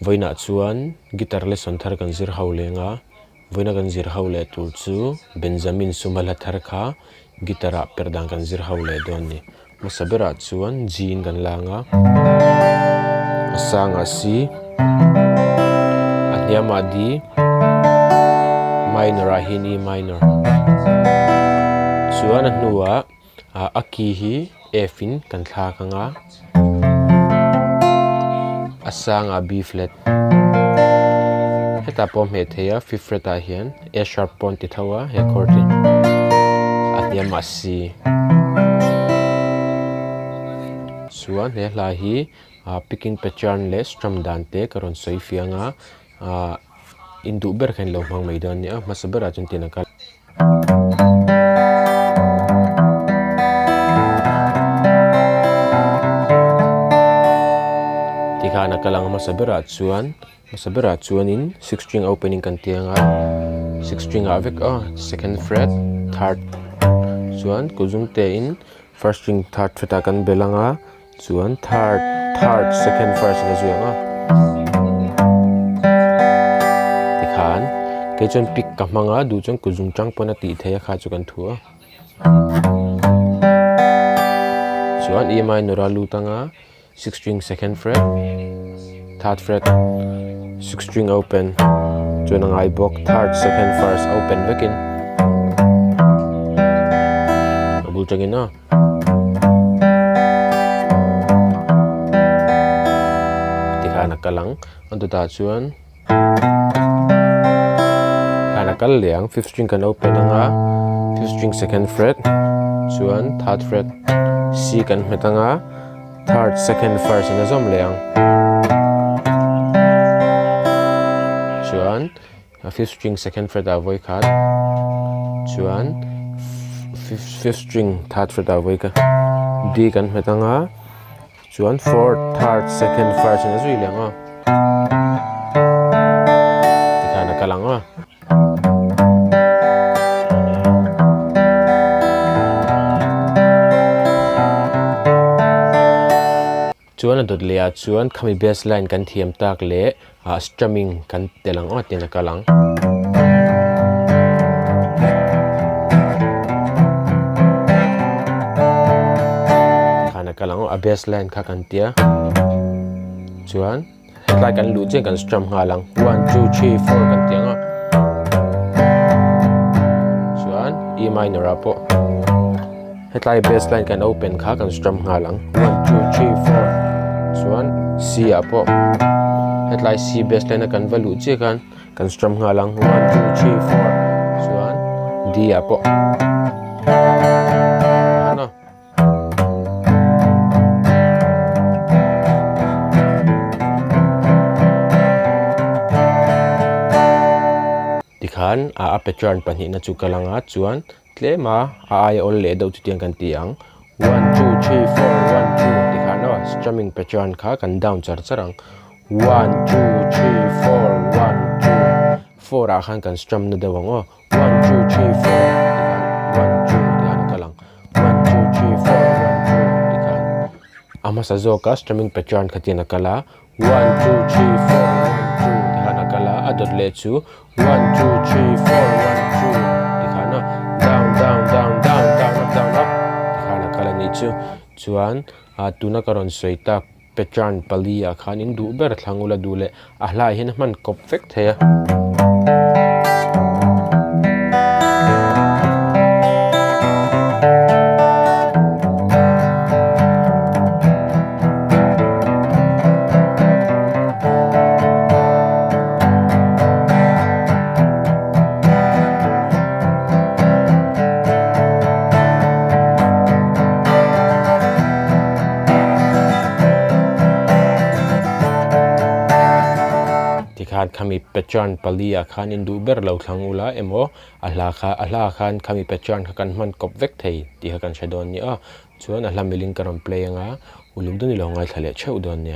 voina chuan guitar le son thar kan zir ho lenga voina kan zir ho le tur chu Benjamin Sumala thar kha gitara Perhdan kan zir ho le don ni masabera chuan G kan langa asanga C atniama D minor a hin E minor chuan nuwa aki hi F in kan thla kanga asanga B flat heta pom he theya 5th fret a hian A sharp pon ti thawa he chord ni atniama C chuan he hla hi picking pattern le strum dan te karon soi fianga indu ber khan lo hmang mai don ni a masabera chun tinaka tikana kalang masabera chuan in 6 string opening kan tianga 6 string avek 2nd fret 3rd chuan kuzung te in 1st string 3rd fret kan belanga chuan 3rd 2nd 1st na zuanga tikhan ke chon pick ka manga du chon kuzung chang pona ti theya kha chu kan thua chuan E minor a lutanga 6 string 2nd fret 3rd fret 6 string open chuan angai bok 3rd 2nd 1st open vekin abul changina tikana kalang antu ta chuan kana kal liang 5th string kan open anga 5th string 2nd fret chuan 3rd fret C kan metanga 3rd 2nd 1st na zom liang chuan 5th string 2nd fret a voi khat chuan 5th string 3rd fret a voi ka D kan metanga chuan 4th 3rd 2nd 1st na zui liang tikana kalang chuan a dot lea chuan khami bassline kan thiam tak le strumming kan telang tina kalang kana kalang a bassline kha kan tia chuan hetlai kan lu che kan strum nga lang 1 2 3 4 kan tianga chuan E minor a po hetlai bassline kan open kha kan strum nga lang 1 2 3 4 chuan C a po hetlai C bassline kan valu che kan strum nga lang 1 2 3 4 chuan D a po ano tikhan a pattern panhi na chu kalanga chuan tlema ai ol le do tiang kan tiang 1 2 3 4 1 2 tikhano strumming pattern kha kan down charang 1 2 3 4 1 2 4 a khan kan strum na dawango 1 2 3 4 1 2 tikhan kalang 1 2 3 4 1 2 tikhan ama sa zo ka strumming pattern khatina kala 1 2 3 4 1 2 tikhan kala adot le chu 1 2 3 4 1 2 tikhana down down down down down up down up tikhana kala ni chu chuan tuna karon soita pattern palia khanin du ber thangula dule ahla hin man kop fek theya khami pattern palia khan in du ber lo thangula emo ahla khan khami pattern kan man kop vek thei ti ha kan shadon ni chuan ahla milin karon play anga uluk doni lo ngai thale cheu don ne